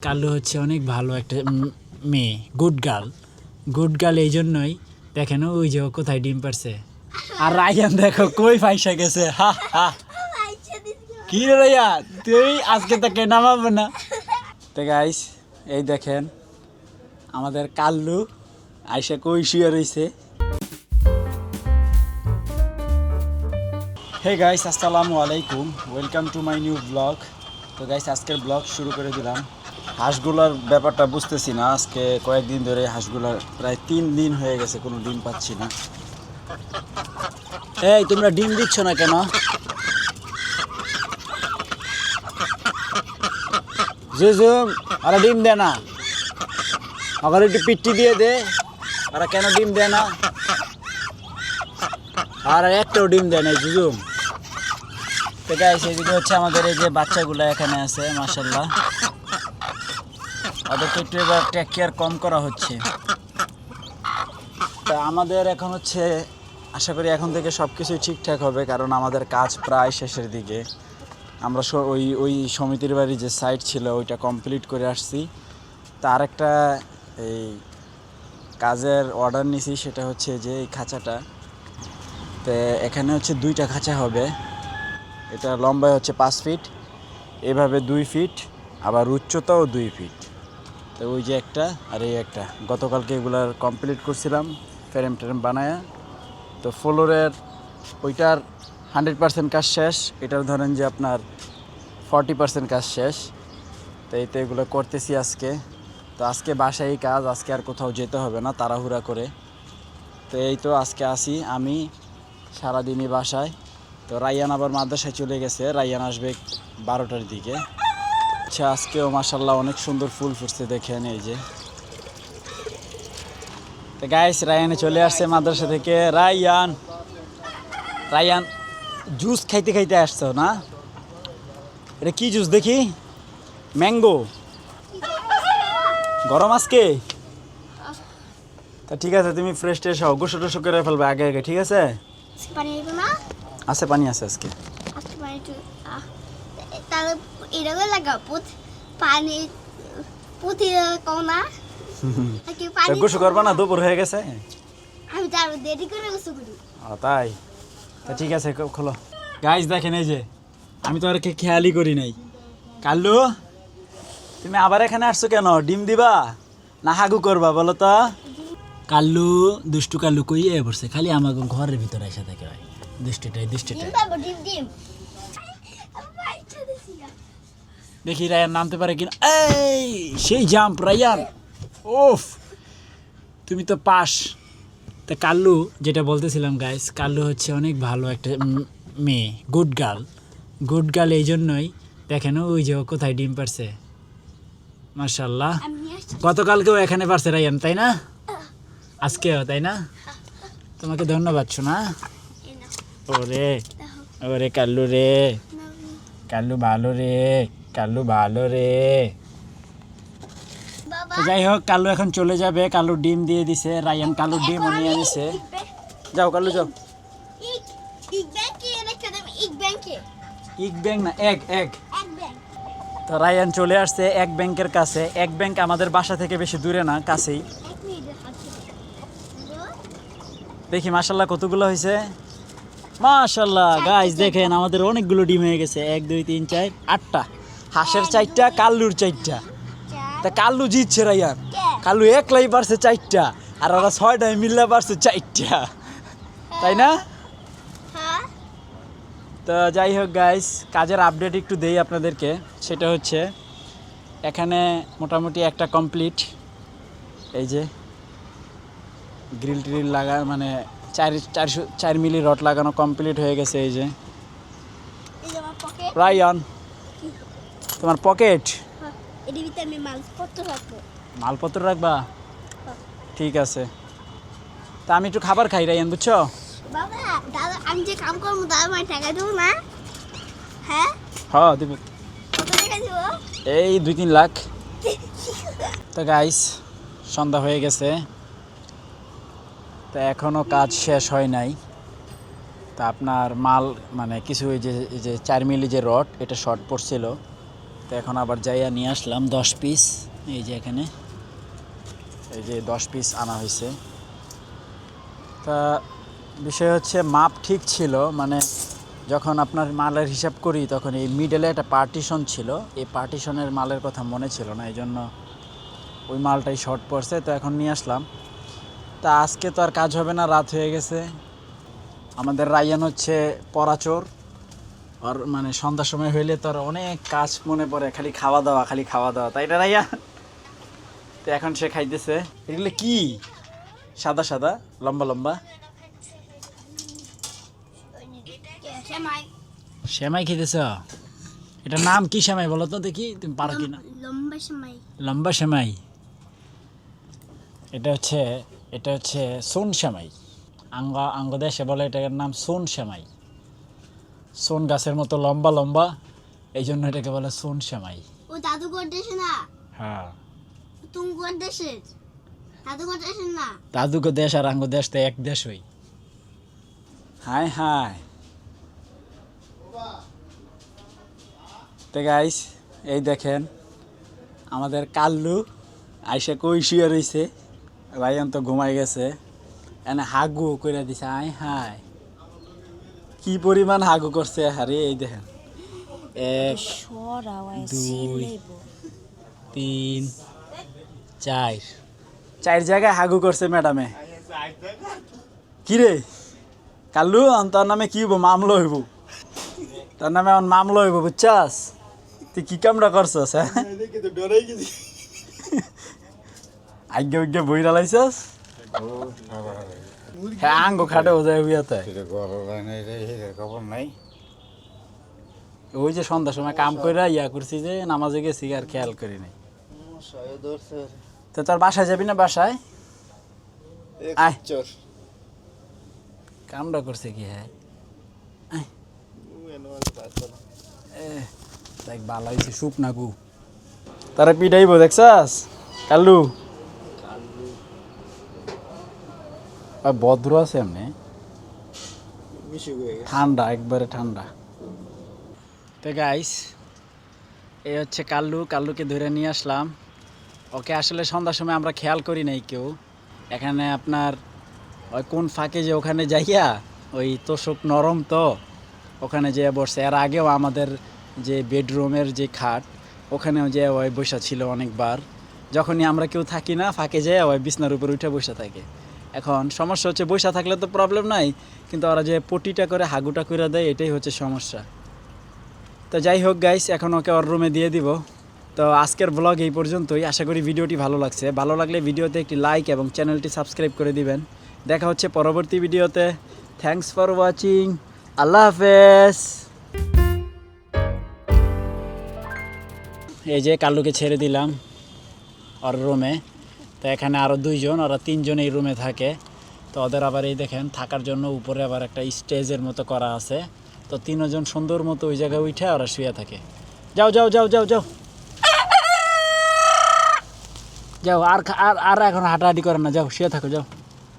কাল্লু হচ্ছে অনেক ভালো একটা মেয়ে, গুড গার্ল। এই জন্যই দেখেন ওই যে ও কোথায় ডিম পারছে। আর রায়ান দেখো কই ফাইসা গেছে। হা হা, কি রে রায়ান, তুই আজকে তাকে নামাবো না। তো গাইস এই দেখেন আমাদের কাল্লু আইসা কই শুয়ে রয়েছে। হে গাইস, আসসালামু আলাইকুম, welcome to my new blog. তো গাইস আজকের ব্লগ শুরু করে দিলাম। হাঁসগুলার ব্যাপারটা বুঝতেছি না, আজকে কয়েকদিন ধরে হাঁসগুলার প্রায় 3 দিন হয়ে গেছে কোনো ডিম পাচ্ছি না। এই তোমরা ডিম দিচ্ছ না কেন? জুজুম ওরা ডিম দেয় না, আবার একটু পিট্টি দিয়ে দে। ওরা কেন ডিম দেয় না? আর একটাও ডিম দেয় না জুজুম। তো গাইস এদিকে হচ্ছে আমাদের এই যে বাচ্চাগুলো এখানে আছে, মাশাআল্লাহ ওদেরকে একটু এবার টেক কেয়ার কম করা হচ্ছে। তা আমাদের এখন হচ্ছে আশা করি এখন থেকে সব কিছুই ঠিকঠাক হবে, কারণ আমাদের কাজ প্রায় শেষের দিকে। আমরা ওই সমিতির বাড়ি যে সাইট ছিল ওইটা কমপ্লিট করে আসছি। তার একটা এই কাজের অর্ডার নিছি, সেটা হচ্ছে যে এই খাঁচাটা। তো এখানে হচ্ছে 2টা খাঁচা হবে। এটা লম্বায় হচ্ছে 5 ফিট, এভাবে 2 ফিট, আবার উচ্চতাও 2 ফিট। তো ওই যে একটা আর এই একটা গতকালকে এগুলার কমপ্লিট করছিলাম ফ্রেম ট্রেম বানায়া। তো ফ্লোরের ওইটার 100% কাজ শেষ, এটার ধরেন যে আপনার 40% কাজ শেষ। তো এই তো এগুলো করতেছি আজকে। তো আজকে বাসায় কাজ, আজকে আর কোথাও যেতে হবে না তাড়াহুড়া করে। তো এই তো আজকে আসি আমি সারাদিনই বাসায়। তো রায়ান আবার মাদ্রাসায় চলে গেছে, রায়ান আসবে 12টার দিকে। আচ্ছা আজকেও মাশাআল্লাহ অনেক সুন্দর ফুল ফুটছে দেখেন এই যে। তো গাইস রায়ানে চলে আসছে মাদ্রাসা থেকে। রায়ান জুস খাইতে খাইতে আসছো না? এটা কি জুস দেখি? ম্যাঙ্গো। গরম আজকে? তা ঠিক আছে, তুমি ফ্রেশ ট্রেশ হও, গোসল টোসল করে ফেলবে আগে আগে, ঠিক আছে? আছে পানি আছে আজকে। গোসল করবা না? দুপুর হয়ে গেছে। তাই তা ঠিক আছে, খোলো। গাইস দেখেন এই যে আমি তো আর খেয়ালই করি নাই। কাল্লু তুমি আবার এখানে আসছো কেন? ডিম দিবা না হাগু করবা বলো তো? কাল্লু দুষ্টু কাল্লু কই পড়ছে, খালি আমাকে ঘরের ভিতরে এসে থাকে ভাই। দুষ্টুটাই দেখি রায়ান নামতে পারে কিনা। এই সেই জাম্প রায়ান, ওফ তুমি তো পাস। তা কাল্লু যেটা বলতেছিলাম গাইস, কাল্লু হচ্ছে অনেক ভালো একটা মেয়ে, গুড গার্ল। এই জন্যই দেখেন ওই যে ও কোথায় ডিম পারছে, মাশাআল্লাহ। গতকালকেও এখানে পারছে রায়ান, তাই না? আজকেও, তাই না? তোমাকে ধন্যবাদ শোনা। ওরে কাল্লু রে, কাল্লু ভালো রে। যাই হোক কাল্লু এখন চলে যাবে। কাল্লু ডিম দিয়ে দিছে, রায়ান কাল্লুর ডিম নিয়ে নিছে। যাও কাল্লু যাও। ইক ব্যাংক না, এক। তো রায়ান চলে আসছে এক ব্যাংকের কাছে। এক ব্যাংক আমাদের বাসা থেকে বেশি দূরে না, কাছেই। দেখি মাশাআল্লাহ কতগুলো হয়েছে। মাশাআল্লাহ গাইস দেখেন আমাদের অনেকগুলো ডিম হয়ে গেছে। 1 2 3 4 8টা, হাঁসের 4টা, কাল্লুর 4টা। তা কাল্লু জিতছে রায়ান, কাল্লু একলাই পারছে 4টা, আর ওরা 6টায় মিললে পারছে 4টা, তাই না? তো যাই হোক গাইস, কাজের আপডেট একটু দেই আপনাদেরকে। সেটা হচ্ছে এখানে মোটামুটি একটা কমপ্লিট, এই যে গ্রিল ট্রিল লাগা, মানে 4 মিলি রড লাগানো কমপ্লিট হয়ে গেছে। এই যে রায়ান তোমার পকেট, মালপত্র রাখবা? ঠিক আছে, তা আমি একটু খাবার খাই রায়ান, বুঝছো? আমি যে কাম করবো দাদা ভাই টাকা দেবো না? হ্যাঁ দেবো। কত টাকা দেবো? এই 2-3 লাখ। তো গাইস সন্ধ্যা হয়ে গেছে, তা এখনও কাজ শেষ হয় নাই। তা আপনার মাল মানে কিছু এই যে 4 মিলি যে রড, এটা শর্ট পড়ছিল, তো এখন আবার যাইয়া নিয়ে আসলাম 10 পিস। এই যে এখানে এই যে 10 পিস আনা হয়েছে। তা বিষয় হচ্ছে মাপ ঠিক ছিল, মানে যখন আপনার মালের হিসাব করি তখন এই মিডলে একটা পার্টিশন ছিল, এই পার্টিশনের মালের কথা মনে ছিল না, এই জন্য ওই মালটাই শর্ট পড়ছে। তো এখন নিয়ে আসলাম। তা আজকে তো আর কাজ হবে না, রাত হয়ে গেছে। আমাদের রায়ান হচ্ছে পরাচোর, আর মানে সন্ধ্যার সময় হইলে তো আর অনেক কাজ মনে পড়ে, খালি খাওয়া দাওয়া খালি খাওয়া দাওয়া, তাই না রাইয়া? তো এখন সে খাইতেছে। এগুলো কি সাদা সাদা লম্বা লম্বা সেমাই সেমাই খেতেছ? এটার নাম কি সেমাই বলো তো দেখি, তুমি পারো কি না? লম্বা সেমাই। লম্বা সেমাই। এটা হচ্ছে সোন সেমাই। আঙ্গ দেশে বলে এটার নাম সোন সেমাই। সোন গাছের মতো লম্বা লম্বা, এই জন্য এটাকে বলে সোন সেমাই। ও জাদুঘর দেশে না, হ্যাঁ, তুঙ্গর দেশে, জাদুঘর দেশে না। দাদুকে দেশ আর আঙ্গ দেশ তো এক দেশ হই। High high. তো গাইস এই দেখেন আমাদের কাল্লু আইসা কই শুয়ে রইছে, রায়ান তো ঘুমাই গেছে, এনে হাগু করে দিছে। হাই হাই, কি পরিমাণ হাগু করছে হারে। এই দেখেন 1 2 3 4 জায়গায় হাগু করছে ম্যাডামে। কি রে কাল্লু, তোর নামে কি হইব? মামলা হইব তোর নামে, এখন মামলা হইব, বুঝছাস? তুই কি কামটা করছস? হ্যাঁ, আজ্ঞা উজ্ঞা বইরা লাইছস। হ্যাঁ, আঙ্গ খাটে ও যায় বিয়াতে। ওই যে সন্ধ্যার সময় কাম কইরা ইয়া করছি, যে নামাজে গেছি আর খেয়াল করি নাই। তো তোর বাসায় যাবি না? বাসায় আয়। কামটা করছে কি? হ্যাঁ দেখ ভালো হয়েছে, সুপ না গু তারা পিটাইব, দেখছাস কাল্লু? ভদ্র আছে এমনি, ঠান্ডা একবারে ঠান্ডা। তো গাইস এই হচ্ছে কাল্লু। কাল্লুকে ধরে নিয়ে আসলাম। ওকে আসলে সন্ধ্যার সময় আমরা খেয়াল করি নাই কেউ। এখানে আপনার ওই কোন ফাঁকে যে ওখানে যাইয়া, ওই তোষক নরম তো, ওখানে যেয়ে বসছে। এর আগেও আমাদের যে বেডরুমের যে খাট, ওখানেও যে ওই বসা ছিল অনেকবার। যখনই আমরা কেউ থাকি না, ফাঁকে যেয়ে ওই বিছনার উপর উঠে বসে থাকে। এখন সমস্যা হচ্ছে বসা থাকলে তো প্রবলেম নাই, কিন্তু ওরা যে পটিটা করে হাগুটা করে দেয়, এটাই হচ্ছে সমস্যা। তো যাই হোক গাইস, এখন ওকে ওর রুমে দিয়ে দিব। তো আজকের ব্লগ এই পর্যন্তই। আশা করি ভিডিওটি ভালো লাগছে। ভালো লাগলে ভিডিওতে একটি লাইক এবং চ্যানেলটি সাবস্ক্রাইব করে দিবেন। দেখা হচ্ছে পরবর্তী ভিডিওতে। Thanks for watching. আল্লাহ হাফেজ। এই যে কাল্লুকে ছেড়ে দিলাম ওর রুমে। তো এখানে আরও 2 জন, ওরা 3 জন এই রুমে থাকে। তো ওদের আবার এই দেখেন থাকার জন্য উপরে আবার একটা স্টেজের মতো করা আছে। তো 3 জন সুন্দর মতো ওই জায়গায় উঠে ওরা শুয়ে থাকে। যাও যাও যাও যাও যাও যাও, আর এখন হাঁটাহাঁটি করে না, যাও শুয়ে থাকো, যাও।